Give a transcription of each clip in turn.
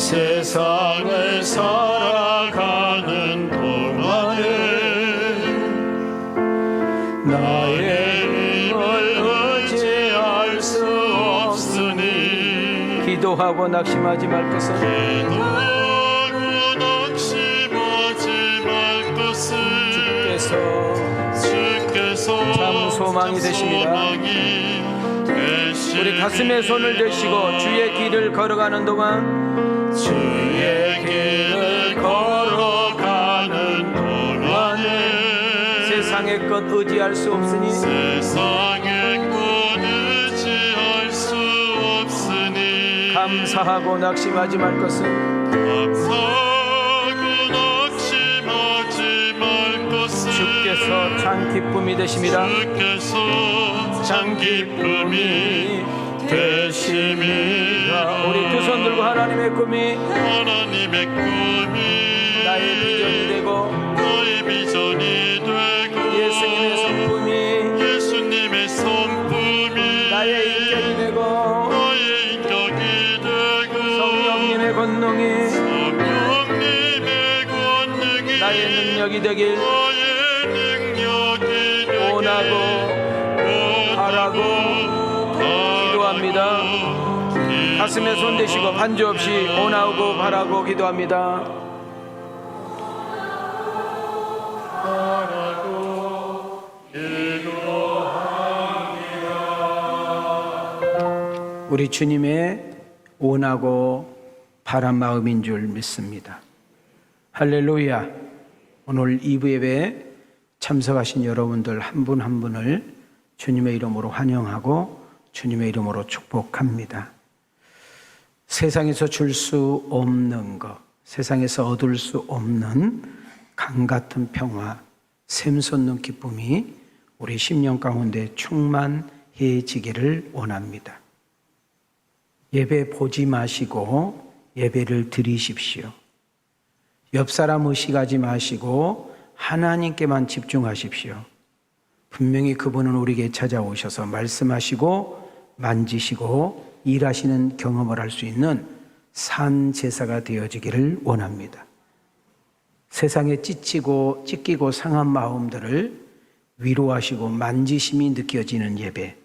세상을 살아가는 동안에 나의 힘을 의지할 수 없으니 기도하고 낙심하지 말 것은 기도하고 낙심하지 말 것은 주께서 참 소망이 되십니다. 우리 가슴에 손을 대시고 주의 길을 걸어가는 동안 주의 길을 걸어가는 동안에 세상의 것 의지할 수 없으니 세상의 것 의지할 수 없으니 감사하고 낙심하지 말 것은 감사하고 낙심하지 말 것은 주께서 참 기쁨이 되십니다. 주께서 참 기쁨이 되심이라. 우리 두 손 들고 하나님의 꿈이 하나님의 꿈이 나의 비전이 되고 나의 비전이 되고 예수님의 성품이 나의 인격이 되고 성령님의 권능이 나의 능력이 되길 원하고 바라고 기도합니다. 가슴에 손 대시고 반주 없이 원하고 바라고 기도합니다. 우리 주님의 원하고 바란 마음인 줄 믿습니다. 할렐루야. 오늘 2부 예배에 참석하신 여러분들 한 분 한 분을 주님의 이름으로 환영하고 주님의 이름으로 축복합니다. 세상에서 줄 수 없는 것, 세상에서 얻을 수 없는 강 같은 평화, 샘솟는 기쁨이 우리 심령 가운데 충만해지기를 원합니다. 예배 보지 마시고 예배를 드리십시오. 옆 사람 의식하지 마시고 하나님께만 집중하십시오. 분명히 그분은 우리에게 찾아오셔서 말씀하시고 만지시고 일하시는 경험을 할 수 있는 산 제사가 되어지기를 원합니다. 세상에 찢기고 상한 마음들을 위로하시고 만지심이 느껴지는 예배,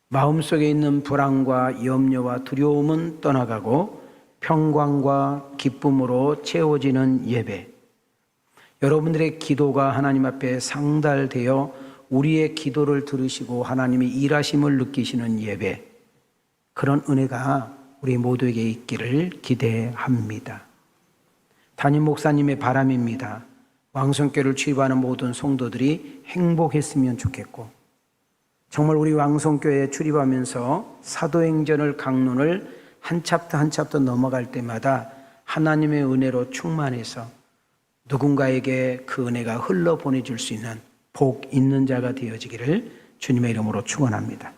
마음속에 있는 불안과 염려와 두려움은 떠나가고 평강과 기쁨으로 채워지는 예배, 여러분들의 기도가 하나님 앞에 상달되어 우리의 기도를 들으시고 하나님이 일하심을 느끼시는 예배, 그런 은혜가 우리 모두에게 있기를 기대합니다. 담임 목사님의 바람입니다. 왕성교회를 출입하는 모든 성도들이 행복했으면 좋겠고, 정말 우리 왕성교회에 출입하면서 사도행전을 강론을 한 챕터 한 챕터 넘어갈 때마다 하나님의 은혜로 충만해서 누군가에게 그 은혜가 흘러 보내줄 수 있는 복 있는 자가 되어지기를 주님의 이름으로 축원합니다.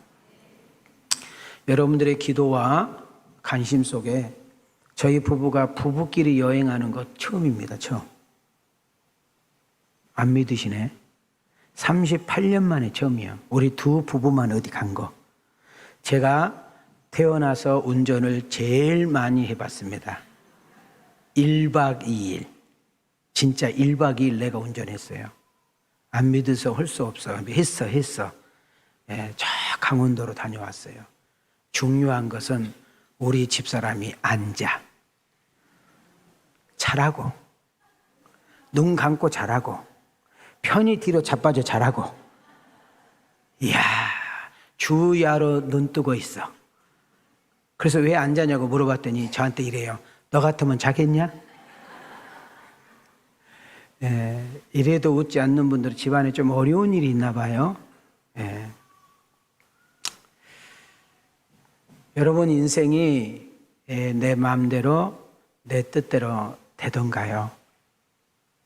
여러분들의 기도와 관심 속에 저희 부부가 부부끼리 여행하는 것 처음입니다. 처음. 안 믿으시네. 38년 만에 처음이에요. 우리 두 부부만 어디 간 거. 제가 태어나서 운전을 제일 많이 해봤습니다. 1박 2일. 진짜 1박 2일 내가 운전했어요. 안 믿어서 할 수 없어. 했어. 예, 저 강원도로 다녀왔어요. 중요한 것은 우리 집사람이 앉아. 잘하고. 눈 감고 잘하고. 편히 뒤로 자빠져 잘하고. 이야, 주야로 눈 뜨고 있어. 그래서 왜 안 자냐고 물어봤더니 저한테 이래요. 너 같으면 자겠냐? 이래도 웃지 않는 분들은 집안에 좀 어려운 일이 있나 봐요. 여러분 인생이 내 마음대로 내 뜻대로 되던가요?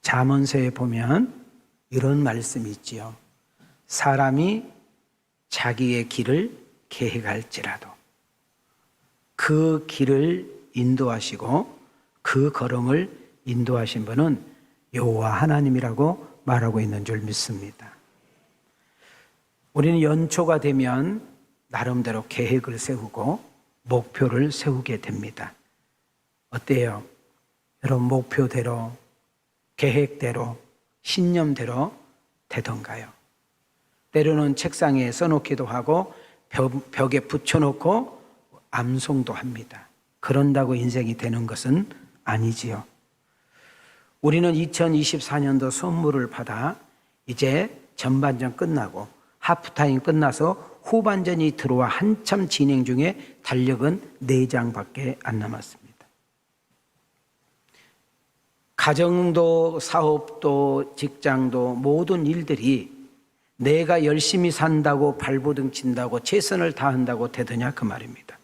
잠언서에 보면 이런 말씀이 있지요. 사람이 자기의 길을 계획할지라도 그 길을 인도하시고 그 걸음을 인도하신 분은 여호와 하나님이라고 말하고 있는 줄 믿습니다. 우리는 연초가 되면 나름대로 계획을 세우고 목표를 세우게 됩니다. 어때요? 여러분 목표대로, 계획대로, 신념대로 되던가요? 때로는 책상에 써놓기도 하고 벽에 붙여놓고 암송도 합니다. 그런다고 인생이 되는 것은 아니지요. 우리는 2024년도 선물을 받아 이제 전반전 끝나고 하프타임 끝나서 후반전이 들어와 한참 진행 중에 달력은 4장밖에 안 남았습니다. 가정도 사업도 직장도 모든 일들이 내가 열심히 산다고 발버둥 친다고 최선을 다한다고 되더냐 그 말입니다.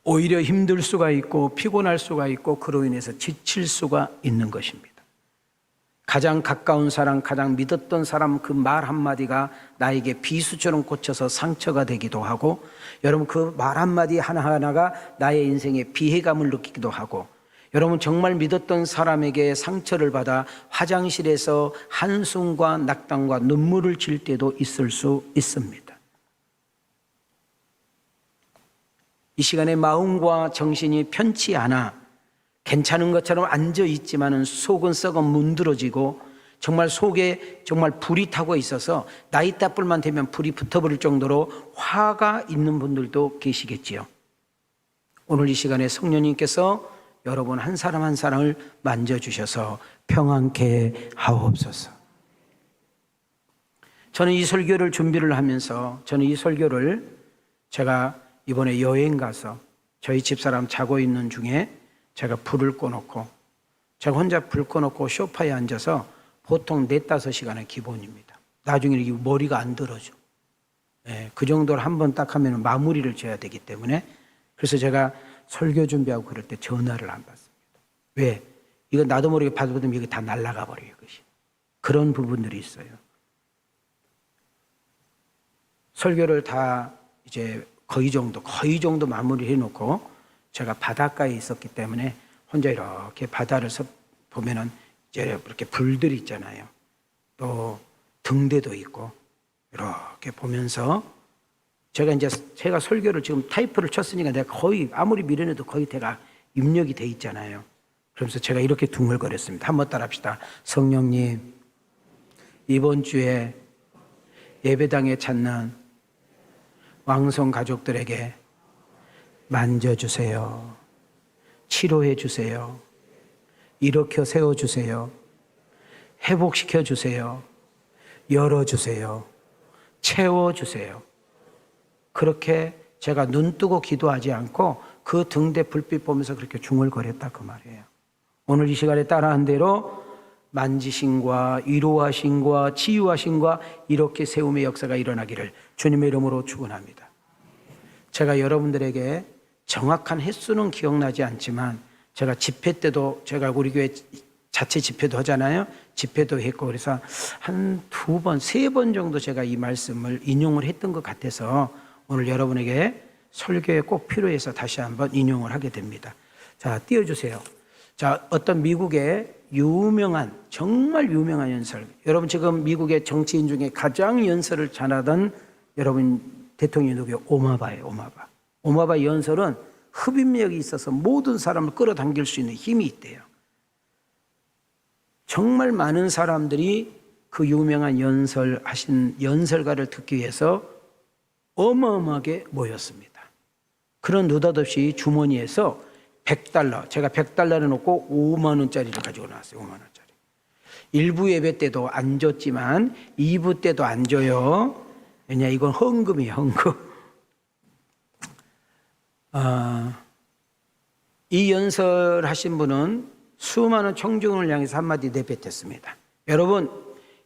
오히려 힘들 수가 있고 피곤할 수가 있고 그로 인해서 지칠 수가 있는 것입니다. 가장 가까운 사람, 가장 믿었던 사람 그 말 한마디가 나에게 비수처럼 꽂혀서 상처가 되기도 하고 여러분 그 말 한마디 하나하나가 나의 인생에 비해감을 느끼기도 하고 여러분 정말 믿었던 사람에게 상처를 받아 화장실에서 한숨과 낙담과 눈물을 질 때도 있을 수 있습니다. 이 시간에 마음과 정신이 편치 않아 괜찮은 것처럼 앉아 있지만은 속은 썩어 문드러지고 정말 속에 정말 불이 타고 있어서 나이따뿔만 되면 불이 붙어버릴 정도로 화가 있는 분들도 계시겠지요. 오늘 이 시간에 성령님께서 여러분 한 사람 한 사람을 만져주셔서 평안케 하옵소서. 저는 이 설교를 준비를 하면서 저는 이 설교를 제가 이번에 여행 가서 저희 집사람 자고 있는 중에 제가 불을 꺼놓고 제가 혼자 불 꺼놓고 소파에 앉아서 보통 4-5시간의 기본입니다. 나중에 이렇게 머리가 안 들어져. 그 정도로 한 번 딱 하면 마무리를 지어야 되기 때문에 그래서 제가 설교 준비하고 그럴 때 전화를 안 받습니다. 왜? 이거 나도 모르게 받으면 이게 다 날아가 버려요. 이것이. 그런 부분들이 있어요. 설교를 다 이제 거의 정도 마무리해 놓고 제가 바닷가에 있었기 때문에 혼자 이렇게 바다를 보면은 이제 이렇게 불들이 있잖아요. 또 등대도 있고 이렇게 보면서 제가 설교를 지금 타이프를 쳤으니까 내가 거의 아무리 밀어내도 거의 제가 입력이 돼 있잖아요. 그러면서 제가 이렇게 둥글거렸습니다. 한번 따라합시다. 성령님, 이번 주에 예배당에 찾는 왕성 가족들에게 만져주세요. 치료해 주세요. 일으켜 세워주세요. 회복시켜 주세요. 열어주세요. 채워주세요. 그렇게 제가 눈 뜨고 기도하지 않고 그 등대 불빛 보면서 그렇게 중얼거렸다 그 말이에요. 오늘 이 시간에 따라한 대로 만지심과 위로하심과 치유하심과 이렇게 세움의 역사가 일어나기를 주님의 이름으로 축원합니다. 제가 여러분들에게 정확한 횟수는 기억나지 않지만 제가 집회 때도 제가 우리 교회 자체 집회도 하잖아요. 집회도 했고 그래서 한 2번, 3번 정도 제가 이 말씀을 인용을 했던 것 같아서 오늘 여러분에게 설교에 꼭 필요해서 다시 한번 인용을 하게 됩니다. 자, 띄워주세요. 자, 어떤 미국의 정말 유명한 연설. 여러분 지금 미국의 정치인 중에 가장 연설을 잘하던 여러분 대통령이 누구예요? 오바마예요. 오바마 연설은 흡입력이 있어서 모든 사람을 끌어당길 수 있는 힘이 있대요. 정말 많은 사람들이 그 유명한 연설하신 연설가를 듣기 위해서 어마어마하게 모였습니다. 그런 느닷없이 주머니에서 $100, 제가 $100를 놓고 5만 원짜리를 가지고 나왔어요. 5만 원짜리. 1부 예배 때도 안 줬지만 2부 때도 안 줘요. 왜냐, 이건 헌금이에요, 헌금. 이 연설하신 분은 수많은 청중을 향해서 한마디 내뱉었습니다. 여러분,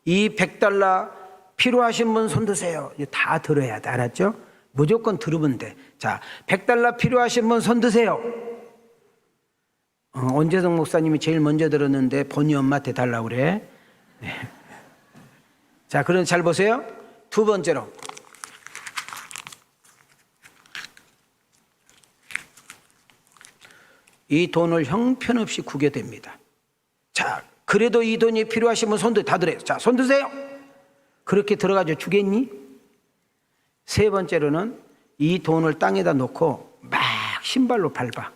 이 $100 필요하신 분 손 드세요. 다 들어야 돼, 알았죠? 무조건 들으면 돼. 자, $100 필요하신 분 손 드세요. 원재성 목사님이 제일 먼저 들었는데 본의 엄마한테 달라고 그래. 네. 자, 그럼 잘 보세요. 두 번째로. 이 돈을 형편없이 구겨댑니다. 자, 그래도 이 돈이 필요하시면 손들 다 들어요. 자, 손 드세요. 그렇게 들어가죠. 주겠니? 세 번째로는 이 돈을 땅에다 놓고 막 신발로 밟아.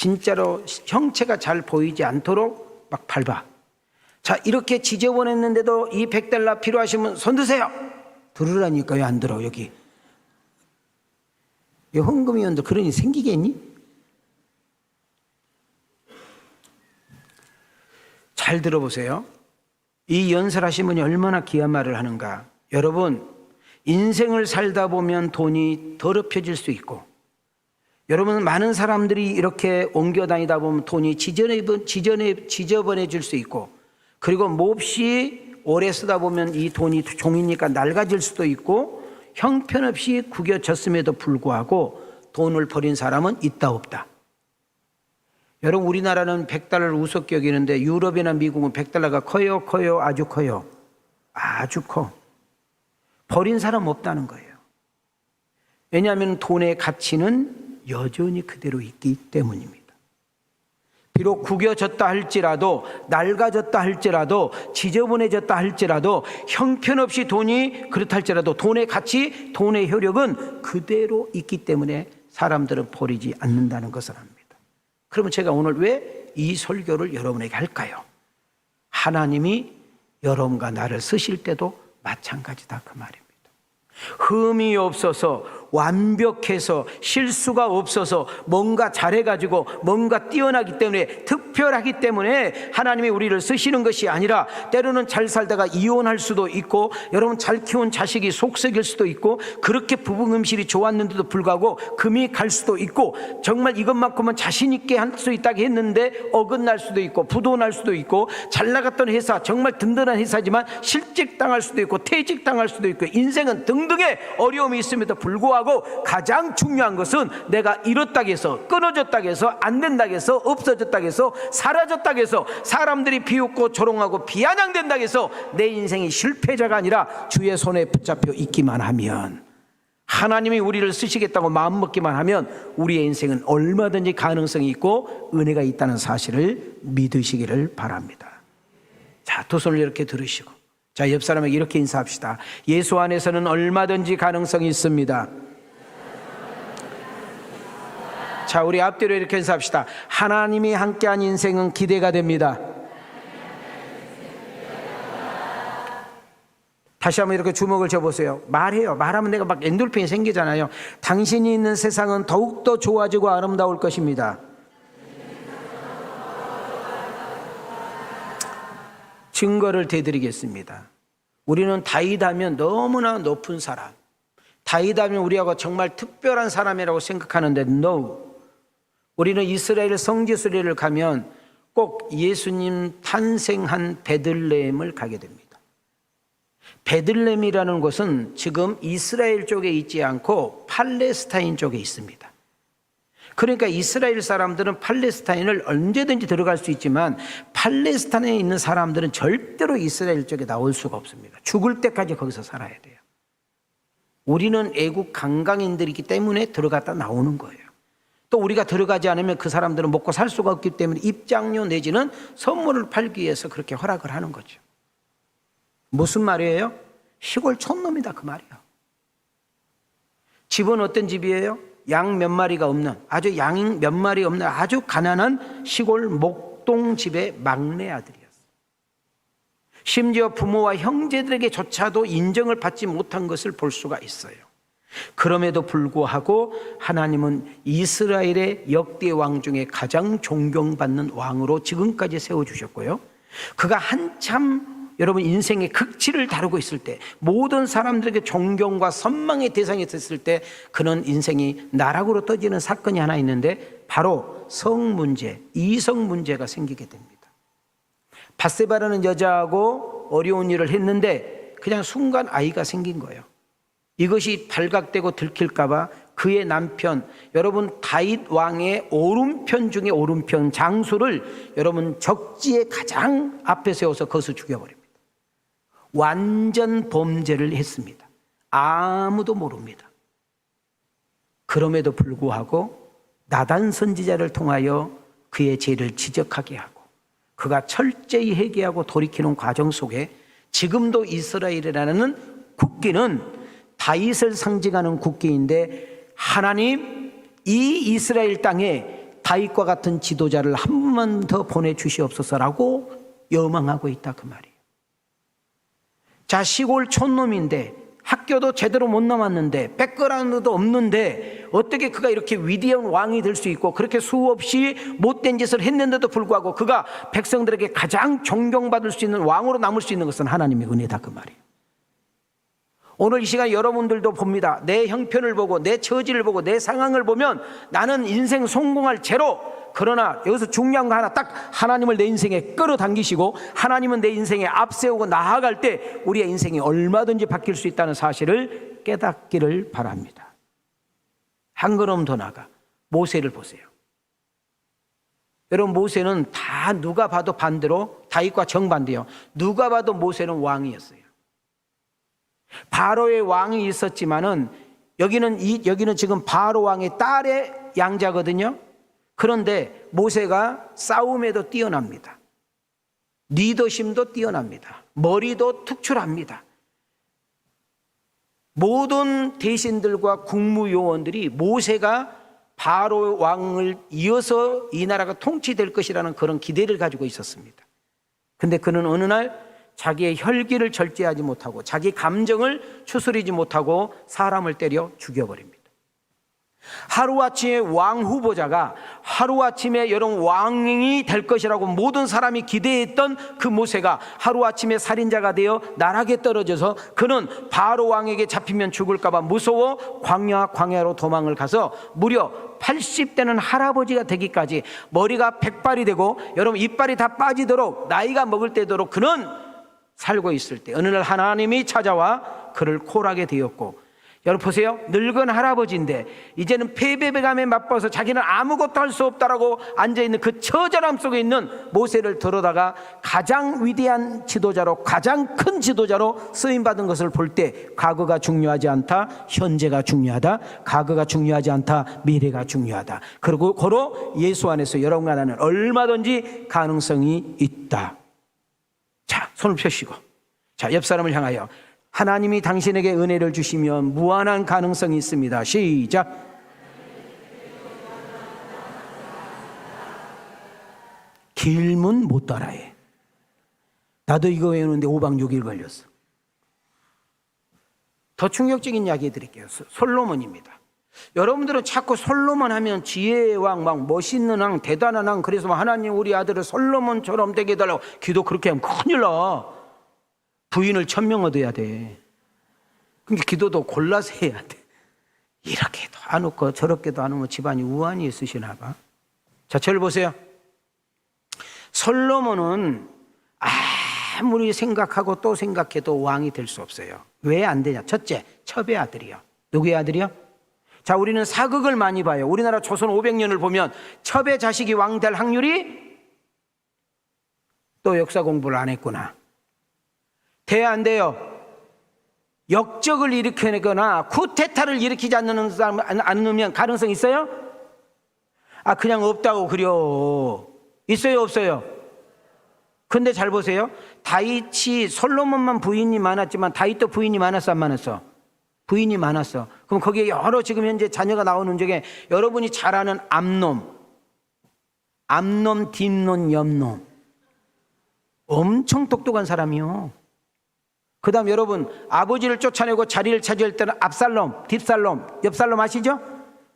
진짜로 형체가 잘 보이지 않도록 막 밟아. 자, 이렇게 지저분했는데도 이 100달러 필요하시면 손 드세요. 들으라니까. 왜 안 들어? 여기 헌금위원들 그런 일이 생기겠니? 잘 들어보세요. 이 연설하신 분이 얼마나 귀한 말을 하는가. 여러분, 인생을 살다 보면 돈이 더럽혀질 수 있고, 여러분, 많은 사람들이 이렇게 옮겨 다니다 보면 돈이 지저분해질 수 있고, 그리고 몹시 오래 쓰다 보면 이 돈이 종이니까 낡아질 수도 있고, 형편없이 구겨졌음에도 불구하고 돈을 버린 사람은 있다 없다. 여러분, 우리나라는 100달러를 우습게 여기는데 유럽이나 미국은 100달러가 커요? 아주 커요? 아주 커. 버린 사람 없다는 거예요. 왜냐하면 돈의 가치는 여전히 그대로 있기 때문입니다. 비록 구겨졌다 할지라도, 낡아졌다 할지라도, 지저분해졌다 할지라도, 형편없이 돈이 그렇다 할지라도 돈의 가치, 돈의 효력은 그대로 있기 때문에 사람들은 버리지 않는다는 것을 압니다. 그러면 제가 오늘 왜 이 설교를 여러분에게 할까요? 하나님이 여러분과 나를 쓰실 때도 마찬가지다, 그 말입니다. 흠이 없어서, 완벽해서, 실수가 없어서, 뭔가 잘해가지고 뭔가 뛰어나기 때문에, 특별하기 때문에 하나님이 우리를 쓰시는 것이 아니라, 때로는 잘 살다가 이혼할 수도 있고, 여러분 잘 키운 자식이 속썩일 수도 있고, 그렇게 부부 음식이 좋았는데도 불구하고 금이 갈 수도 있고, 정말 이것만큼은 자신 있게 할 수 있다고 했는데 어긋날 수도 있고, 부도 날 수도 있고, 잘 나갔던 회사, 정말 든든한 회사지만 실직당할 수도 있고, 퇴직당할 수도 있고, 인생은 등등의 어려움이 있음에도 불구하고 가장 중요한 것은 내가 잃었다고 해서, 끊어졌다고 해서, 안 된다고 해서, 없어졌다고 해서, 사라졌다고 해서, 사람들이 비웃고 조롱하고 비아냥된다고 해서 내 인생이 실패자가 아니라 주의 손에 붙잡혀 있기만 하면, 하나님이 우리를 쓰시겠다고 마음먹기만 하면 우리의 인생은 얼마든지 가능성이 있고 은혜가 있다는 사실을 믿으시기를 바랍니다. 자, 두 손을 이렇게 들으시고, 자, 옆 사람에게 이렇게 인사합시다. 예수 안에서는 얼마든지 가능성이 있습니다. 자, 우리 앞뒤로 이렇게 인사합시다. 하나님이 함께한 인생은 기대가 됩니다. 다시 한번 이렇게 주먹을 쥐어보세요. 말해요. 말하면 내가 막 엔돌핀이 생기잖아요. 당신이 있는 세상은 더욱더 좋아지고 아름다울 것입니다. 증거를 대드리겠습니다. 우리는 다윗하면 너무나 높은 사람, 다윗하면 우리하고 정말 특별한 사람이라고 생각하는데 no. 우리는 이스라엘 성지순례를 가면 꼭 예수님 탄생한 베들레헴을 가게 됩니다. 베들레헴이라는 곳은 지금 이스라엘 쪽에 있지 않고 팔레스타인 쪽에 있습니다. 그러니까 이스라엘 사람들은 팔레스타인을 언제든지 들어갈 수 있지만 팔레스타인에 있는 사람들은 절대로 이스라엘 쪽에 나올 수가 없습니다. 죽을 때까지 거기서 살아야 돼요. 우리는 애국 관광인들이기 때문에 들어갔다 나오는 거예요. 또 우리가 들어가지 않으면 그 사람들은 먹고 살 수가 없기 때문에 입장료 내지는 선물을 팔기 위해서 그렇게 허락을 하는 거죠. 무슨 말이에요? 시골 촌놈이다, 그 말이에요. 집은 어떤 집이에요? 양 몇 마리가 없는, 아주 양 몇 마리 없는 아주 가난한 시골 목동집의 막내 아들이었어요. 심지어 부모와 형제들에게조차도 인정을 받지 못한 것을 볼 수가 있어요. 그럼에도 불구하고 하나님은 이스라엘의 역대 왕 중에 가장 존경받는 왕으로 지금까지 세워주셨고요. 그가 한참 여러분 인생의 극치를 다루고 있을 때, 모든 사람들에게 존경과 선망의 대상이 됐을 때 그는 인생이 나락으로 떠지는 사건이 하나 있는데 바로 성 문제, 이성 문제가 생기게 됩니다. 밧세바라는 여자하고 어려운 일을 했는데 그냥 순간 아이가 생긴 거예요. 이것이 발각되고 들킬까 봐 그의 남편, 여러분 다윗 왕의 오른편 중에 오른편 장수를 여러분 적지에 가장 앞에 세워서 거기서 죽여버립니다. 완전 범죄를 했습니다. 아무도 모릅니다. 그럼에도 불구하고 나단 선지자를 통하여 그의 죄를 지적하게 하고 그가 철저히 회개하고 돌이키는 과정 속에 지금도 이스라엘이라는 국기는 다윗을 상징하는 국기인데, 하나님 이 이스라엘 땅에 다윗과 같은 지도자를 한 번만 더 보내주시옵소서라고 여망하고 있다 그 말이에요. 자, 시골 촌놈인데 학교도 제대로 못 나왔는데 백그라운드도 없는데 어떻게 그가 이렇게 위대한 왕이 될 수 있고 그렇게 수없이 못된 짓을 했는데도 불구하고 그가 백성들에게 가장 존경받을 수 있는 왕으로 남을 수 있는 것은 하나님의 은혜다 그 말이에요. 오늘 이 시간 여러분들도 봅니다. 내 형편을 보고 내 처지를 보고 내 상황을 보면 나는 인생 성공할 제로. 그러나 여기서 중요한 거 하나, 딱 하나님을 내 인생에 끌어당기시고 하나님은 내 인생에 앞세우고 나아갈 때 우리의 인생이 얼마든지 바뀔 수 있다는 사실을 깨닫기를 바랍니다. 한 걸음 더 나가 모세를 보세요. 여러분, 모세는 다 누가 봐도 반대로 다윗과 정반대요. 누가 봐도 모세는 왕이었어요. 바로의 왕이 있었지만은 여기는 지금 바로 왕의 딸의 양자거든요. 그런데 모세가 싸움에도 뛰어납니다. 리더십도 뛰어납니다. 머리도 특출합니다. 모든 대신들과 국무요원들이 모세가 바로 왕을 이어서 이 나라가 통치될 것이라는 그런 기대를 가지고 있었습니다. 근데 그는 어느 날 자기의 혈기를 절제하지 못하고 자기 감정을 추스리지 못하고 사람을 때려 죽여버립니다. 하루아침에 왕 후보자가 하루아침에 여러분 왕이 될 것이라고 모든 사람이 기대했던 그 모세가 하루아침에 살인자가 되어 나락에 떨어져서 그는 바로 왕에게 잡히면 죽을까봐 무서워 광야로 도망을 가서 무려 80대는 할아버지가 되기까지 머리가 백발이 되고 여러분 이빨이 다 빠지도록 나이가 먹을 때도록 그는 살고 있을 때 어느 날 하나님이 찾아와 그를 콜하게 되었고, 여러분 보세요. 늙은 할아버지인데 이제는 패배감에 맛봐서 자기는 아무것도 할 수 없다라고 앉아있는 그 처절함 속에 있는 모세를 들어다가 가장 위대한 지도자로, 가장 큰 지도자로 쓰임받은 것을 볼 때 과거가 중요하지 않다, 현재가 중요하다. 과거가 중요하지 않다, 미래가 중요하다. 그리고 고로 예수 안에서 여러분과 나는 얼마든지 가능성이 있다. 자, 손을 펴시고, 자, 옆 사람을 향하여 하나님이 당신에게 은혜를 주시면 무한한 가능성이 있습니다. 시작. 길문 못 따라해. 나도 이거 외우는데 5박 6일 걸렸어. 더 충격적인 이야기 해드릴게요. 솔로몬입니다. 여러분들은 자꾸 솔로몬 하면 지혜의 왕, 막 멋있는 왕, 대단한 왕, 그래서 하나님 우리 아들을 솔로몬처럼 되게 해달라고 기도 그렇게 하면 큰일 나. 부인을 1000명 얻어야 돼. 그러니까 기도도 골라서 해야 돼. 이렇게도 안 웃고 저렇게도 안 웃고 집안이 우환이 있으시나 봐. 자, 저를 보세요. 솔로몬은 아무리 생각하고 또 생각해도 왕이 될 수 없어요. 왜 안 되냐? 첫째, 첩의 아들이요. 누구의 아들이요? 자, 우리는 사극을 많이 봐요. 우리나라 조선 500년을 보면 첩의 자식이 왕 될 확률이, 또 역사 공부를 안 했구나. 돼야 안 돼요? 역적을 일으켜내거나 쿠데타를 일으키지 않으면 가능성 있어요? 그냥 없다고 그려. 있어요, 없어요? 근데 잘 보세요. 다윗이, 솔로몬만 부인이 많았지만 다윗도 부인이 많았어, 안 많았어? 부인이 많았어. 그럼 거기에 여러 지금 현재 자녀가 나오는 중에 여러분이 잘 아는 암놈, 뒷놈, 옆놈. 엄청 똑똑한 사람이요. 그 다음 여러분, 아버지를 쫓아내고 자리를 차지할 때는 압살롬, 뒷살롬, 옆살롬 아시죠?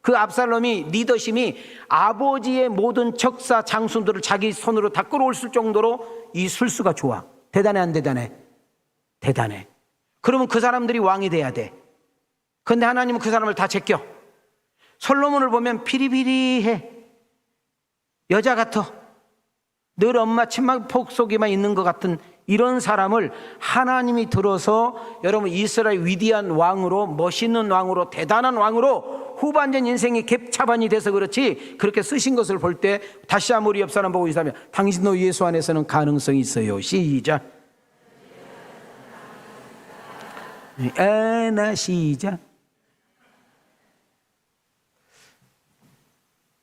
그 압살롬이 리더십이 아버지의 모든 적사 장수들을 자기 손으로 다 끌어올 정도로 이 술수가 좋아. 대단해, 안 대단해? 대단해. 그러면 그 사람들이 왕이 돼야 돼. 근데 하나님은 그 사람을 다 제껴. 솔로몬을 보면 피리피리해. 여자 같아. 늘 엄마 치마폭 속에만 있는 것 같은 이런 사람을 하나님이 들어서 여러분 이스라엘 위대한 왕으로, 멋있는 왕으로, 대단한 왕으로 후반전 인생이 갭차반이 돼서 그렇지 그렇게 쓰신 것을 볼 때 다시 한번 우리 옆 사람 보고 있으면 당신도 예수 안에서는 가능성이 있어요. 시작. 시작.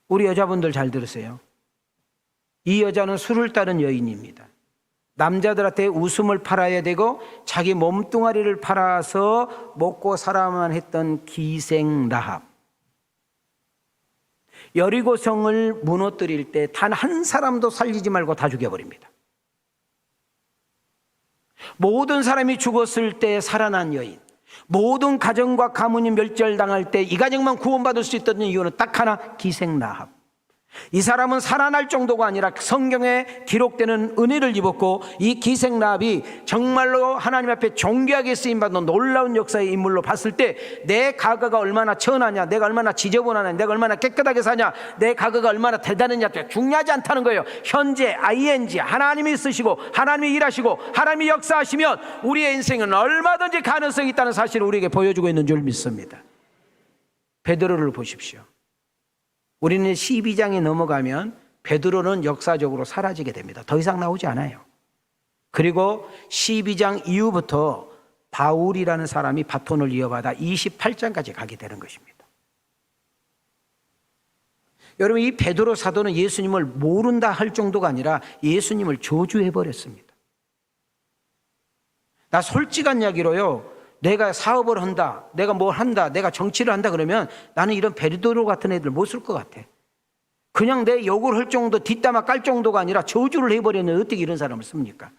우리 여자분들 잘 들으세요. 이 여자는 술을 따른 여인입니다. 남자들한테 웃음을 팔아야 되고 자기 몸뚱아리를 팔아서 먹고 살아만 했던 기생 라합. 여리고성을 무너뜨릴 때 단 한 사람도 살리지 말고 다 죽여버립니다. 모든 사람이 죽었을 때 살아난 여인, 모든 가정과 가문이 멸절당할 때 이 가정만 구원받을 수 있던 이유는 딱 하나, 기생라합. 이 사람은 살아날 정도가 아니라 성경에 기록되는 은혜를 입었고, 이 기생라합이 정말로 하나님 앞에 존귀하게 쓰임받는 놀라운 역사의 인물로 봤을 때 내 과거가 얼마나 천하냐, 내가 얼마나 지저분하냐, 내가 얼마나 깨끗하게 사냐, 내 과거가 얼마나 대단하냐 중요하지 않다는 거예요. 현재 ing, 하나님이 쓰시고 하나님이 일하시고 하나님이 역사하시면 우리의 인생은 얼마든지 가능성이 있다는 사실을 우리에게 보여주고 있는 줄 믿습니다. 베드로를 보십시오. 우리는 12장에 넘어가면 베드로는 역사적으로 사라지게 됩니다. 더 이상 나오지 않아요. 그리고 12장 이후부터 바울이라는 사람이 바톤을 이어받아 28장까지 가게 되는 것입니다. 여러분, 이 베드로 사도는 예수님을 모른다 할 정도가 아니라 예수님을 저주해버렸습니다. 나 솔직한 이야기로요, 내가 사업을 한다, 내가 뭘 한다, 내가 정치를 한다 그러면 나는 이런 베드로 같은 애들 못 쓸 것 같아. 그냥 내 욕을 할 정도, 뒷담화 깔 정도가 아니라 저주를 해버리는, 어떻게 이런 사람을 씁니까?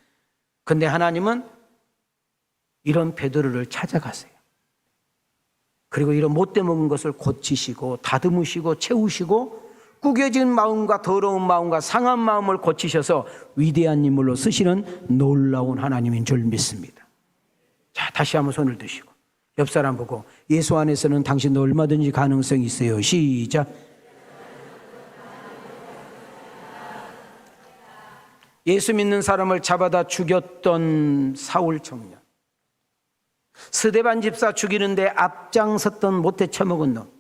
근데 하나님은 이런 베드로를 찾아가세요. 그리고 이런 못돼 먹은 것을 고치시고 다듬으시고 채우시고 구겨진 마음과 더러운 마음과 상한 마음을 고치셔서 위대한 인물로 쓰시는 놀라운 하나님인 줄 믿습니다. 자, 다시 한번 손을 드시고 옆 사람 보고, 예수 안에서는 당신도 얼마든지 가능성이 있어요. 시작. 예수 믿는 사람을 잡아다 죽였던 사울 청년, 스데반 집사 죽이는데 앞장섰던 못해 처먹은 놈,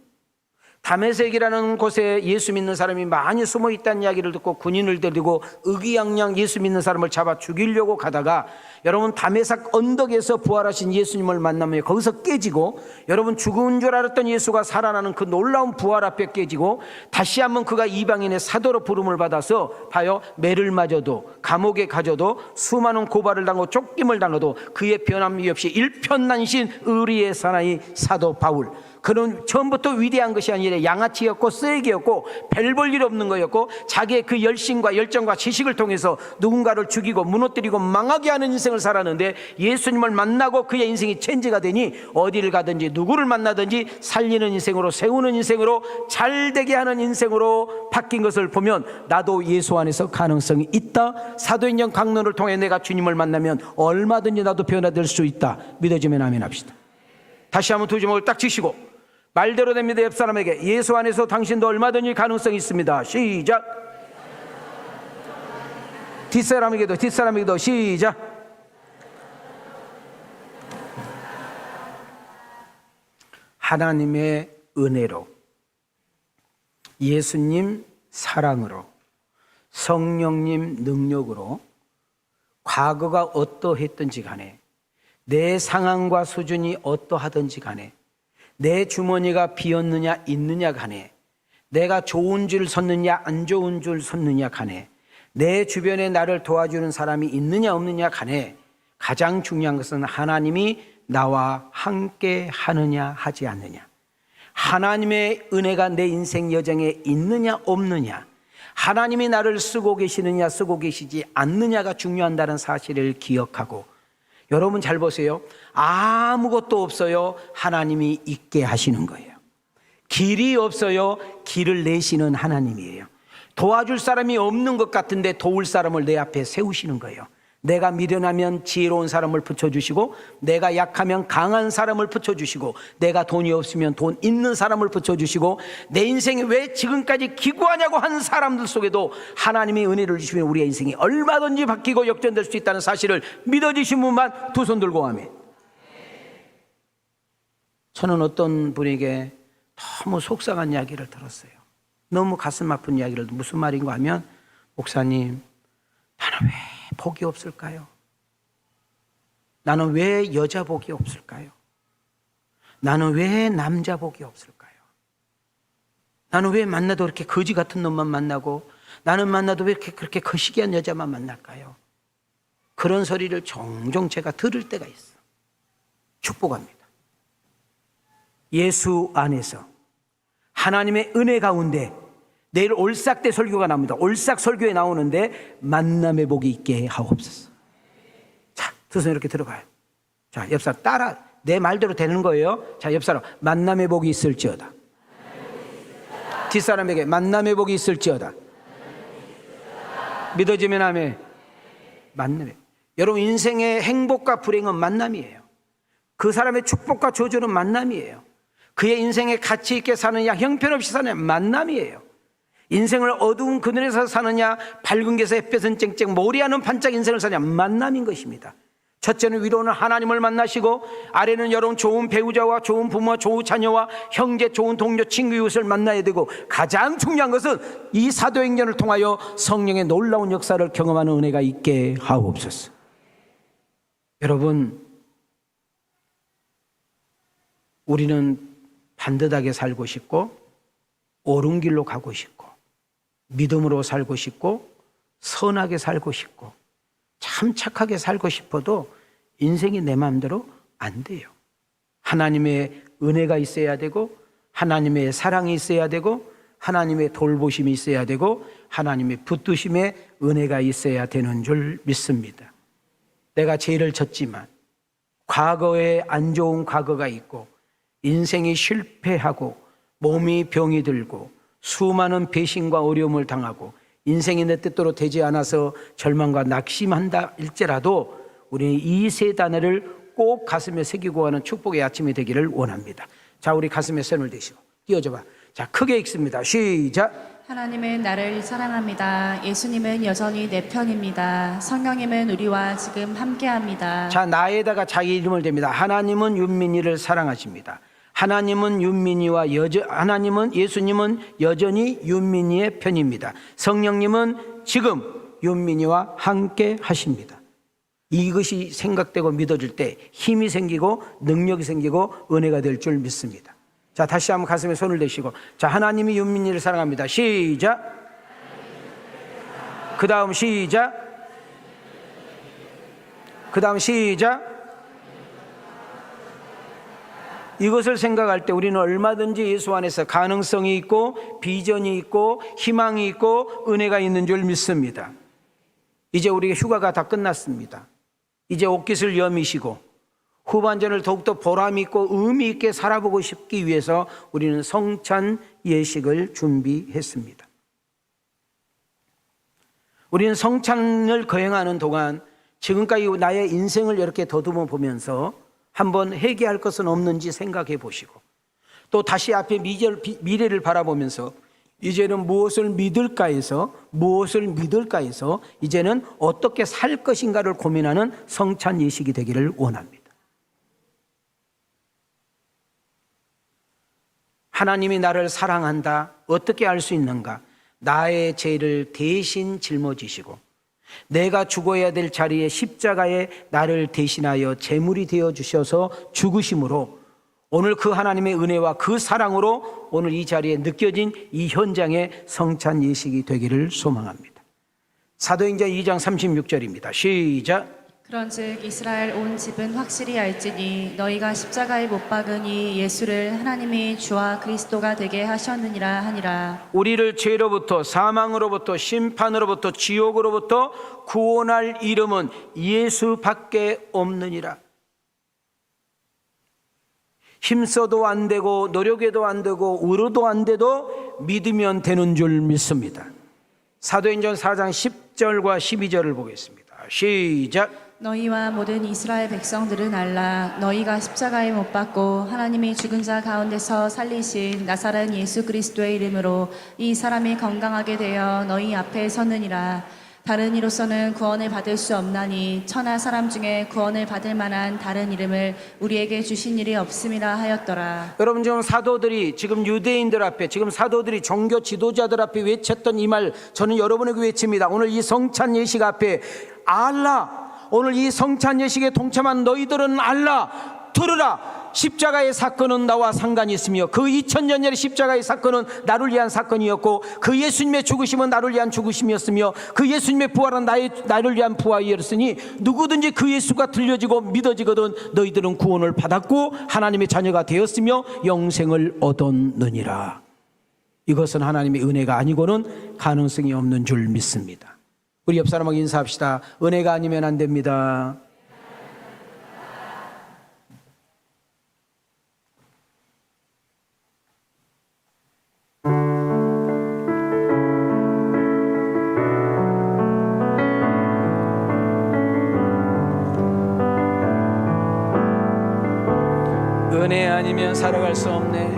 다메섹이라는 곳에 예수 믿는 사람이 많이 숨어 있다는 이야기를 듣고 군인을 데리고 의기양양 예수 믿는 사람을 잡아 죽이려고 가다가, 여러분, 다메섹 언덕에서 부활하신 예수님을 만나며 거기서 깨지고, 여러분, 죽은 줄 알았던 예수가 살아나는 그 놀라운 부활 앞에 깨지고, 다시 한번 그가 이방인의 사도로 부름을 받아서 봐요, 매를 맞아도 감옥에 가져도 수많은 고발을 당하고 쫓김을 당해도 그의 변함이 없이 일편단신 의리의 사나이 사도 바울. 그는 처음부터 위대한 것이 아니라 양아치였고 쓰레기였고 별 볼 일 없는 거였고, 자기의 그 열심과 열정과 지식을 통해서 누군가를 죽이고 무너뜨리고 망하게 하는 인생을 살았는데, 예수님을 만나고 그의 인생이 체인지가 되니 어디를 가든지 누구를 만나든지 살리는 인생으로, 세우는 인생으로, 잘되게 하는 인생으로 바뀐 것을 보면 나도 예수 안에서 가능성이 있다. 사도행전 강론을 통해 내가 주님을 만나면 얼마든지 나도 변화될 수 있다. 믿어지면 아멘 합시다. 다시 한번 두 주먹을 딱 쥐시고 말대로 됩니다. 옆 사람에게, 예수 안에서 당신도 얼마든지 가능성이 있습니다. 시작. 뒷사람에게도 시작. 하나님의 은혜로, 예수님 사랑으로, 성령님 능력으로 과거가 어떠했든지 간에, 내 상황과 수준이 어떠하든지 간에, 내 주머니가 비었느냐 있느냐 간에, 내가 좋은 줄 섰느냐 안 좋은 줄 섰느냐 간에, 내 주변에 나를 도와주는 사람이 있느냐 없느냐 간에, 가장 중요한 것은 하나님이 나와 함께 하느냐 하지 않느냐, 하나님의 은혜가 내 인생 여정에 있느냐 없느냐, 하나님이 나를 쓰고 계시느냐 쓰고 계시지 않느냐가 중요한다는 사실을 기억하고, 여러분 잘 보세요. 아무것도 없어요. 하나님이 있게 하시는 거예요. 길이 없어요. 길을 내시는 하나님이에요. 도와줄 사람이 없는 것 같은데 도울 사람을 내 앞에 세우시는 거예요. 내가 미련하면 지혜로운 사람을 붙여주시고, 내가 약하면 강한 사람을 붙여주시고, 내가 돈이 없으면 돈 있는 사람을 붙여주시고, 내 인생이 왜 지금까지 기구하냐고 하는 사람들 속에도 하나님이 은혜를 주시면 우리의 인생이 얼마든지 바뀌고 역전될 수 있다는 사실을 믿어주신 분만 두 손 들고 아멘. 저는 어떤 분에게 너무 속상한 이야기를 들었어요. 너무 가슴 아픈 이야기를. 무슨 말인가 하면, 목사님, 나는 왜 복이 없을까요? 나는 왜 여자 복이 없을까요? 나는 왜 남자 복이 없을까요? 나는 왜 만나도 그렇게 거지 같은 놈만 만나고, 나는 만나도 왜 그렇게 거시기한 여자만 만날까요? 그런 소리를 종종 제가 들을 때가 있어. 축복합니다. 예수 안에서 하나님의 은혜 가운데 내일 올싹대 설교가 나옵니다. 올싹 설교에 나오는데 만남의 복이 있게 하옵소서. 자, 두 손 이렇게 들어봐요. 자, 옆사람 따라 내 말대로 되는 거예요. 자, 옆사람 만남의 복이 있을지어다. 뒷사람에게 만남의 복이 있을지어다. 믿어지면 아멘. 만남의. 여러분 인생의 행복과 불행은 만남이에요. 그 사람의 축복과 저주는 만남이에요. 그의 인생에 가치 있게 사느냐 형편없이 사느냐 만남이에요. 인생을 어두운 그늘에서 사느냐 밝은 곳에서 햇볕은 쨍쨍 모리하는 반짝 인생을 사느냐 만남인 것입니다. 첫째는 위로는 하나님을 만나시고 아래는 여러분 좋은 배우자와 좋은 부모와 좋은 자녀와 형제 좋은 동료 친구 이웃을 만나야 되고 가장 중요한 것은 이 사도행전을 통하여 성령의 놀라운 역사를 경험하는 은혜가 있게 하옵소서. 여러분 우리는 반듯하게 살고 싶고 옳은 길로 가고 싶고 믿음으로 살고 싶고 선하게 살고 싶고 참 착하게 살고 싶어도 인생이 내 마음대로 안 돼요. 하나님의 은혜가 있어야 되고 하나님의 사랑이 있어야 되고 하나님의 돌보심이 있어야 되고 하나님의 붙드심의 은혜가 있어야 되는 줄 믿습니다. 내가 죄를 졌지만 과거에 안 좋은 과거가 있고 인생이 실패하고 몸이 병이 들고 수많은 배신과 어려움을 당하고 인생이 내 뜻대로 되지 않아서 절망과 낙심한다 일지라도 우리는 이 세 단어를 꼭 가슴에 새기고 하는 축복의 아침이 되기를 원합니다. 자, 우리 가슴에 손을 대시고 띄워줘봐. 자, 크게 읽습니다. 시작. 하나님은 나를 사랑합니다. 예수님은 여전히 내 편입니다. 성령님은 우리와 지금 함께합니다. 자, 나에다가 자기 이름을 댑니다. 하나님은 윤민이를 사랑하십니다. 하나님은 하나님은 예수님은 여전히 윤민이의 편입니다. 성령님은 지금 윤민이와 함께 하십니다. 이것이 생각되고 믿어질 때 힘이 생기고 능력이 생기고 은혜가 될 줄 믿습니다. 자, 다시 한번 가슴에 손을 대시고 자, 하나님이 윤민이를 사랑합니다. 시작. 그 다음 시작. 그 다음 시작. 이것을 생각할 때 우리는 얼마든지 예수 안에서 가능성이 있고 비전이 있고 희망이 있고 은혜가 있는 줄 믿습니다. 이제 우리가 휴가가 다 끝났습니다. 이제 옷깃을 여미시고 후반전을 더욱더 보람 있고 의미 있게 살아보고 싶기 위해서 우리는 성찬 예식을 준비했습니다. 우리는 성찬을 거행하는 동안 지금까지 나의 인생을 이렇게 더듬어 보면서 한번 회개할 것은 없는지 생각해 보시고 또 다시 앞에 미래를 바라보면서 이제는 무엇을 믿을까 해서 이제는 어떻게 살 것인가를 고민하는 성찬 예식이 되기를 원합니다. 하나님이 나를 사랑한다. 어떻게 알 수 있는가? 나의 죄를 대신 짊어지시고 내가 죽어야 될 자리에 십자가에 나를 대신하여 제물이 되어 주셔서 죽으심으로 오늘 그 하나님의 은혜와 그 사랑으로 오늘 이 자리에 느껴진 이 현장의 성찬 예식이 되기를 소망합니다. 사도행전 2장 36절입니다. 시작. 그런즉 이스라엘 온 집은 확실히 알지니 너희가 십자가에 못 박으니 예수를 하나님이 주와 그리스도가 되게 하셨느니라 하니라. 우리를 죄로부터 사망으로부터 심판으로부터 지옥으로부터 구원할 이름은 예수밖에 없느니라. 힘써도 안 되고 노력해도 안 되고 의로도 안 돼도 믿으면 되는 줄 믿습니다. 사도행전 4장 10절과 12절을 보겠습니다. 시작. 너희와 모든 이스라엘 백성들은 알라. 너희가 십자가에 못 박고 하나님이 죽은 자 가운데서 살리신 나사렛 예수 그리스도의 이름으로 이 사람이 건강하게 되어 너희 앞에 섰느니라. 다른 이로서는 구원을 받을 수 없나니 천하 사람 중에 구원을 받을 만한 다른 이름을 우리에게 주신 일이 없음이라 하였더라. 여러분 지금 사도들이 지금 유대인들 앞에 지금 사도들이 종교 지도자들 앞에 외쳤던 이 말 저는 여러분에게 외칩니다. 오늘 이 성찬 예식 앞에 알라. 오늘 이 성찬 예식에 동참한 너희들은 알라. 들으라. 십자가의 사건은 나와 상관이 있으며 그 2000년 전의 십자가의 사건은 나를 위한 사건이었고 그 예수님의 죽으심은 나를 위한 죽으심이었으며 그 예수님의 부활은 나를 위한 부활이었으니 누구든지 그 예수가 들려지고 믿어지거든 너희들은 구원을 받았고 하나님의 자녀가 되었으며 영생을 얻었느니라. 이것은 하나님의 은혜가 아니고는 가능성이 없는 줄 믿습니다. 우리 옆 사람하고 인사합시다. 은혜가 아니면 안 됩니다. 은혜 아니면 살아갈 수 없네.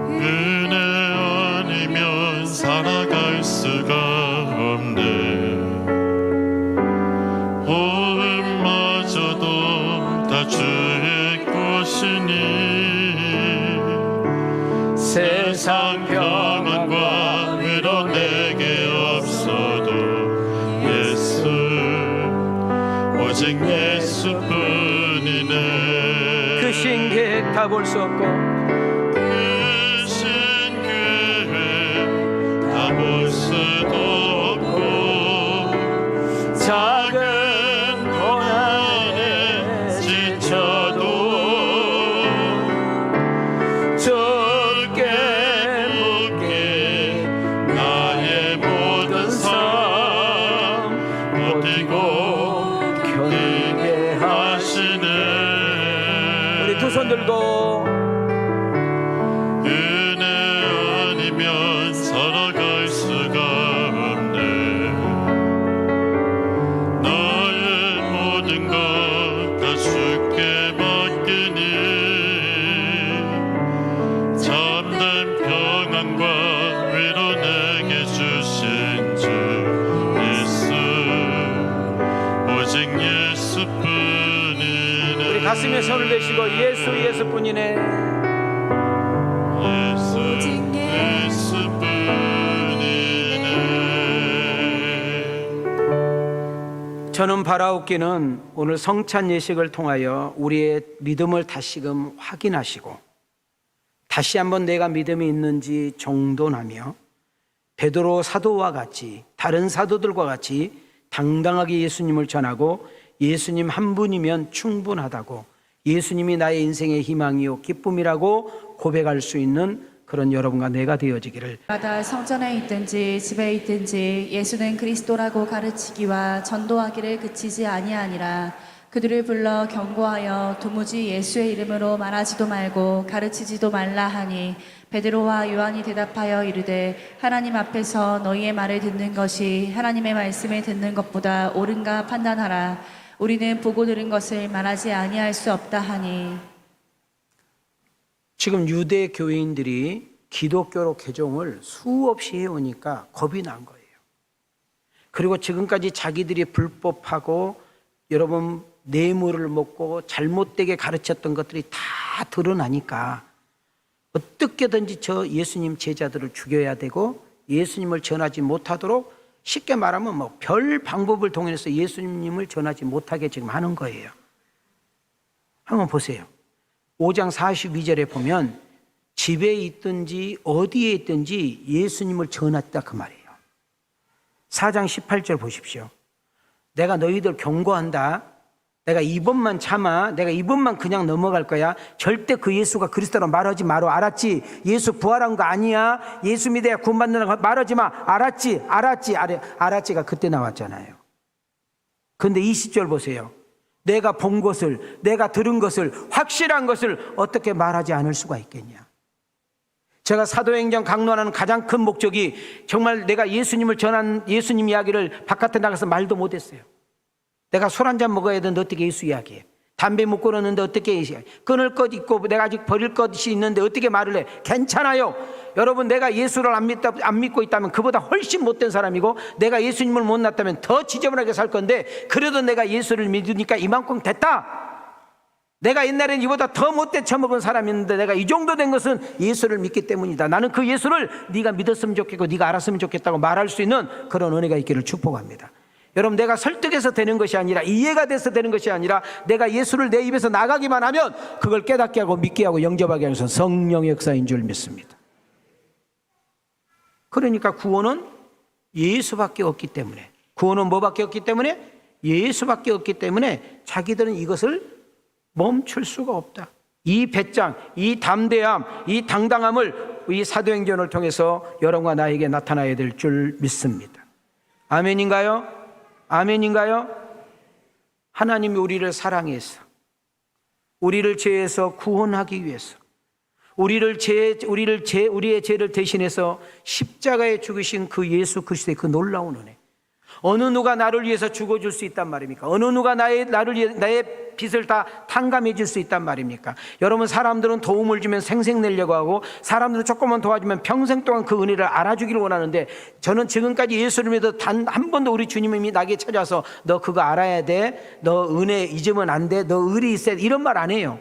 은혜 아니면 살아갈 수가 없네. 호흡마저도 다 주의 것이니 세상 평안과 위로 내게 없어도 예수 오직 예수뿐이네. 그 신계획 다 볼 수 없고 그 신계획 다 볼 수도 없고 작은 고난에 지쳐도 적게 묻게 나의 모든 삶 버티고 견디게 하시네. 우리 두 손 들고 은혜 아니면 살아갈 수가 없네. 나의 모든 것 다 주께 맡기니 참된 평안과 위로 내게 주신 주 예수 오직 예수뿐이네. 우리 가슴에 손을 대시고 예수 예수뿐이네. 저는 바라옵기는 오늘 성찬 예식을 통하여 우리의 믿음을 다시금 확인하시고 다시 한번 내가 믿음이 있는지 정돈하며 베드로 사도와 같이 다른 사도들과 같이 당당하게 예수님을 전하고 예수님 한 분이면 충분하다고 예수님이 나의 인생의 희망이요 기쁨이라고 고백할 수 있는 그런 여러분과 내가 되어지기를. 마다 성전에 있든지 집에 있든지 예수는 그리스도라고 가르치기와 전도하기를 그치지 아니하니라. 그들을 불러 경고하여 도무지 예수의 이름으로 말하지도 말고 가르치지도 말라 하니 베드로와 요한이 대답하여 이르되 하나님 앞에서 너희의 말을 듣는 것이 하나님의 말씀을 듣는 것보다 옳은가 판단하라. 우리는 보고 들은 것을 말하지 아니할 수 없다 하니. 지금 유대 교인들이 기독교로 개종을 수없이 해오니까 겁이 난 거예요. 그리고 지금까지 자기들이 불법하고 여러분 뇌물을 먹고 잘못되게 가르쳤던 것들이 다 드러나니까 어떻게든지 저 예수님 제자들을 죽여야 되고 예수님을 전하지 못하도록 쉽게 말하면 뭐 별 방법을 동원해서 예수님을 전하지 못하게 지금 하는 거예요. 한번 보세요. 5장 42절에 보면 집에 있든지 어디에 있든지 예수님을 전했다 그 말이에요. 4장 18절 보십시오. 내가 너희들 경고한다. 내가 이번만 참아. 내가 이번만 그냥 넘어갈 거야. 절대 그 예수가 그리스도로 말하지 마라. 알았지? 예수 부활한 거 아니야. 예수 믿어야 구원받는다고 말하지 마. 알았지? 알았지가 그때 나왔잖아요. 그런데 20절 보세요. 내가 본 것을, 내가 들은 것을, 확실한 것을 어떻게 말하지 않을 수가 있겠냐. 제가 사도행전 강론하는 가장 큰 목적이 정말 내가 예수님을 전한 예수님 이야기를 바깥에 나가서 말도 못했어요. 내가 술 한잔 먹어야 되는데 어떻게 예수 이야기해. 담배 못 끊었는데 어떻게 예수 이야기해. 끊을 것 있고 내가 아직 버릴 것이 있는데 어떻게 말을 해. 괜찮아요. 여러분 내가 예수를 안 믿고 있다면 그보다 훨씬 못된 사람이고 내가 예수님을 못 낳았다면 더 지저분하게 살 건데 그래도 내가 예수를 믿으니까 이만큼 됐다. 내가 옛날엔 이보다 더 못돼 처먹은 사람이었는데 내가 이 정도 된 것은 예수를 믿기 때문이다. 나는 그 예수를 네가 믿었으면 좋겠고 네가 알았으면 좋겠다고 말할 수 있는 그런 은혜가 있기를 축복합니다. 여러분 내가 설득해서 되는 것이 아니라 이해가 돼서 되는 것이 아니라 내가 예수를 내 입에서 나가기만 하면 그걸 깨닫게 하고 믿게 하고 영접하게 하는 것은 성령의 역사인 줄 믿습니다. 그러니까 구원은 예수밖에 없기 때문에 구원은 뭐밖에 없기 때문에 예수밖에 없기 때문에 자기들은 이것을 멈출 수가 없다. 이 배짱, 이 담대함, 이 당당함을 이 사도행전을 통해서 여러분과 나에게 나타나야 될 줄 믿습니다. 아멘인가요? 아멘인가요? 하나님이 우리를 사랑해서, 우리를 죄에서 구원하기 위해서, 우리의 죄를 대신해서 십자가에 죽으신 그 예수 그리스도의 그 놀라운 은혜. 어느 누가 나를 위해서 죽어줄 수 있단 말입니까? 어느 누가 나의 빚을 다 탕감해 줄 수 있단 말입니까? 여러분, 사람들은 도움을 주면 생색내려고 하고, 사람들은 조금만 도와주면 평생 동안 그 은혜를 알아주기를 원하는데, 저는 지금까지 예수를 믿어 단 한 번도 우리 주님이 나에게 찾아서 너 그거 알아야 돼, 너 은혜 잊으면 안 돼, 너 의리 있어야 돼, 이런 말 안 해요.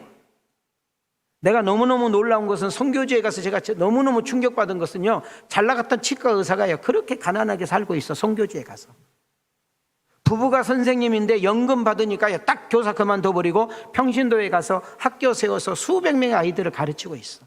내가 너무너무 놀라운 것은, 선교지에 가서 제가 너무너무 충격받은 것은요, 잘 나갔던 치과 의사가요, 그렇게 가난하게 살고 있어. 선교지에 가서 부부가 선생님인데 연금 받으니까요, 딱 교사 그만둬버리고 평신도에 가서 학교 세워서 수백 명의 아이들을 가르치고 있어.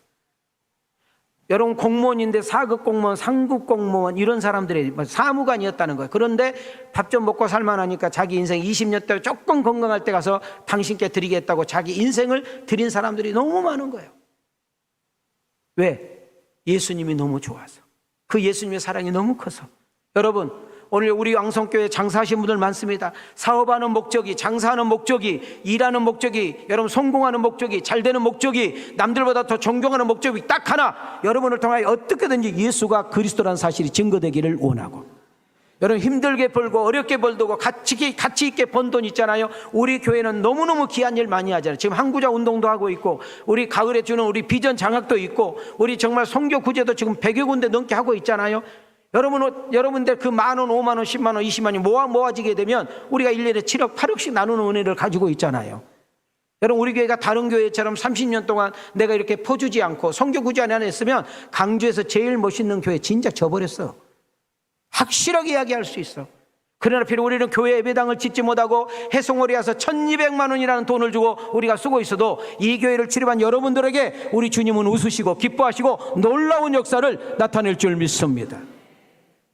여러분, 공무원인데 4급 공무원, 상급 공무원, 이런 사람들이 사무관이었다는 거예요. 그런데 밥 좀 먹고 살만하니까 자기 인생 20년 때 조금 건강할 때 가서 당신께 드리겠다고 자기 인생을 드린 사람들이 너무 많은 거예요. 왜? 예수님이 너무 좋아서, 그 예수님의 사랑이 너무 커서. 여러분, 오늘 우리 왕성교회 장사하신 분들 많습니다. 사업하는 목적이, 장사하는 목적이, 일하는 목적이, 여러분 성공하는 목적이, 잘되는 목적이, 남들보다 더 존경하는 목적이 딱 하나, 여러분을 통하여 어떻게든지 예수가 그리스도라는 사실이 증거되기를 원하고, 여러분 힘들게 벌고 어렵게 벌고 가치 있게 번 돈 있잖아요. 우리 교회는 너무너무 귀한 일 많이 하잖아요. 지금 항구자 운동도 하고 있고, 우리 가을에 주는 우리 비전 장학도 있고, 우리 정말 선교 구제도 지금 100여 군데 넘게 하고 있잖아요. 여러분들 그 만원, 5만원, 10만원, 20만원이 모아지게 되면 우리가 1년에 7억, 8억씩 나누는 은혜를 가지고 있잖아요. 여러분, 우리 교회가 다른 교회처럼 30년 동안 내가 이렇게 퍼주지 않고 선교 구제 안 했으면 강주에서 제일 멋있는 교회 진짜 져버렸어. 확실하게 이야기할 수 있어. 그러나 비록 우리는 교회 예배당을 짓지 못하고 해송월에 와서 1200만 원이라는 돈을 주고 우리가 쓰고 있어도, 이 교회를 출입한 여러분들에게 우리 주님은 웃으시고 기뻐하시고 놀라운 역사를 나타낼 줄 믿습니다.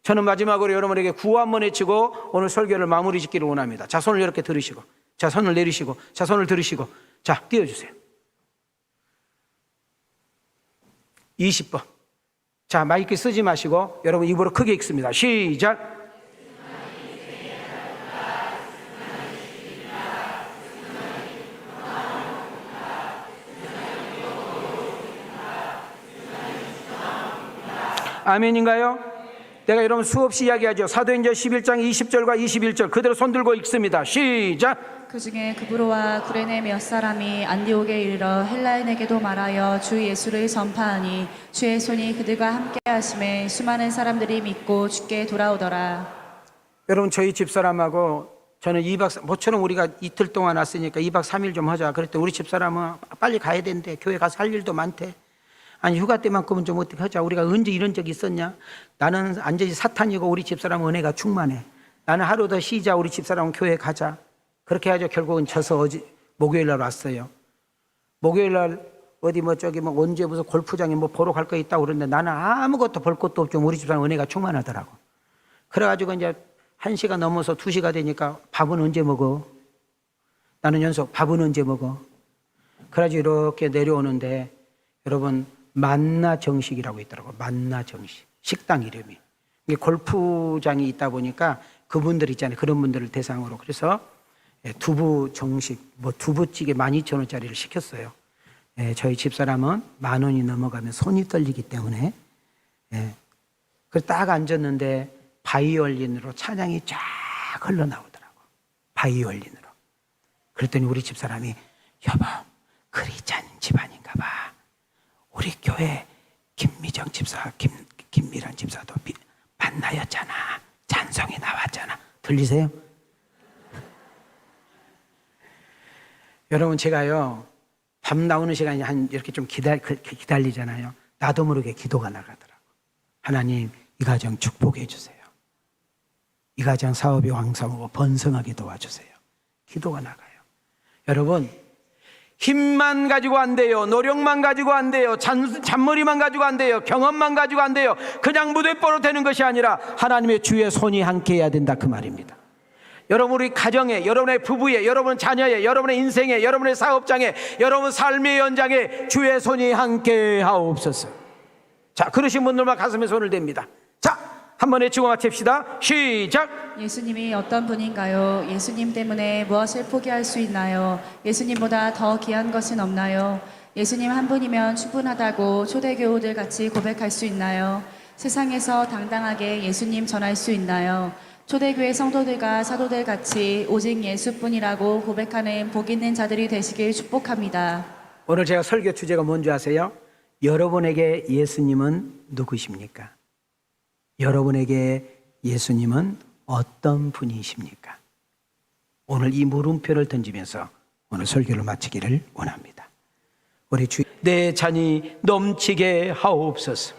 저는 마지막으로 여러분에게 구호 한번 외치고 오늘 설교를 마무리 짓기를 원합니다. 자, 손을 이렇게 들으시고, 자, 손을 내리시고, 자, 손을 들으시고, 자, 띄워주세요. 20번. 자, 마이크 쓰지 마시고 여러분 입으로 크게 읽습니다. 시작. 아멘인가요? 내가 여러분 수없이 이야기하죠. 사도행전 11장 20절과 21절 그대로 손들고 읽습니다. 시작. 그 중에 구브로와 구레네 몇 사람이 안디옥에 이르러 헬라인에게도 말하여 주 예수를 전파하니 주의 손이 그들과 함께 하심에 수많은 사람들이 믿고 주께 돌아오더라. 여러분, 저희 집사람하고 저는 2박, 모처럼 우리가 이틀 동안 왔으니까 2박 3일 좀 하자. 그랬더니 우리 집사람은 빨리 가야 된대. 교회 가서 할 일도 많대. 아니, 휴가 때만큼은 좀 어떻게 하자. 우리가 언제 이런 적이 있었냐. 나는 완전히 사탄이고 우리 집사람은 은혜가 충만해. 나는 하루 더 쉬자. 우리 집사람은 교회 가자. 그렇게 해야죠. 결국은 져서 목요일 날 왔어요. 목요일 날 어디 언제 무슨 골프장에 보러 갈 거 있다고 그러는데 나는 아무것도 볼 것도 없죠. 우리 집사람 은혜가 충만하더라고. 그래가지고 이제 1시가 넘어서 2시가 되니까 밥은 언제 먹어? 나는 연속 밥은 언제 먹어? 그래가지고 이렇게 내려오는데 여러분, 만나 정식이라고 있더라고요. 만나 정식. 식당 이름이. 이게 골프장이 있다 보니까 그분들 있잖아요. 그런 분들을 대상으로. 그래서 두부 정식, 두부찌개 12,000원짜리를 시켰어요. 저희 집사람은 10,000원이 넘어가면 손이 떨리기 때문에. 그래서 딱 앉았는데 바이올린으로 찬양이 쫙 흘러나오더라고. 바이올린으로. 그랬더니 우리 집사람이, 여보, 크리스찬 집안인가 봐. 우리 교회 김미정 집사, 김미란 집사도 만나였잖아. 찬송이 나왔잖아. 들리세요? 여러분, 제가요, 밥 나오는 시간이 이렇게 좀 기다리잖아요. 나도 모르게 기도가 나가더라고. 하나님, 이 가정 축복해 주세요. 이 가정 사업이 왕성하고 번성하게 도와주세요. 기도가 나가요. 여러분, 힘만 가지고 안 돼요. 노력만 가지고 안 돼요. 잔머리만 가지고 안 돼요. 경험만 가지고 안 돼요. 그냥 무대뽀로 되는 것이 아니라 하나님의 주의 손이 함께 해야 된다, 그 말입니다. 여러분, 우리 가정에, 여러분의 부부에, 여러분 자녀에, 여러분의 인생에, 여러분의 사업장에, 여러분 삶의 연장에 주의 손이 함께 하옵소서. 자, 그러신 분들만 가슴에 손을 댑니다. 자, 한 번 외치고 마칩시다. 시작. 예수님이 어떤 분인가요? 예수님 때문에 무엇을 포기할 수 있나요? 예수님보다 더 귀한 것은 없나요? 예수님 한 분이면 충분하다고 초대교우들 같이 고백할 수 있나요? 세상에서 당당하게 예수님 전할 수 있나요? 초대교회 성도들과 사도들 같이 오직 예수뿐이라고 고백하는 복 있는 자들이 되시길 축복합니다. 오늘 제가 설교 주제가 뭔지 아세요? 여러분에게 예수님은 누구십니까? 여러분에게 예수님은 어떤 분이십니까? 오늘 이 물음표를 던지면서 오늘 설교를 마치기를 원합니다. 우리 주, 내 잔이 넘치게 하옵소서.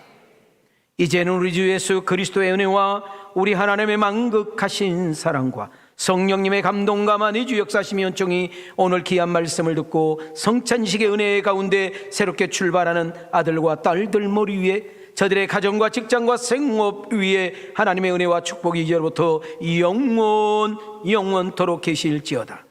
이제는 우리 주 예수 그리스도의 은혜와 우리 하나님의 만극하신 사랑과 성령님의 감동과 만유주 역사심이 연총이 오늘 귀한 말씀을 듣고 성찬식의 은혜 가운데 새롭게 출발하는 아들과 딸들 머리 위에 저들의 가정과 직장과 생업 위에 하나님의 은혜와 축복이 이제로부터 영원토록 계실지어다.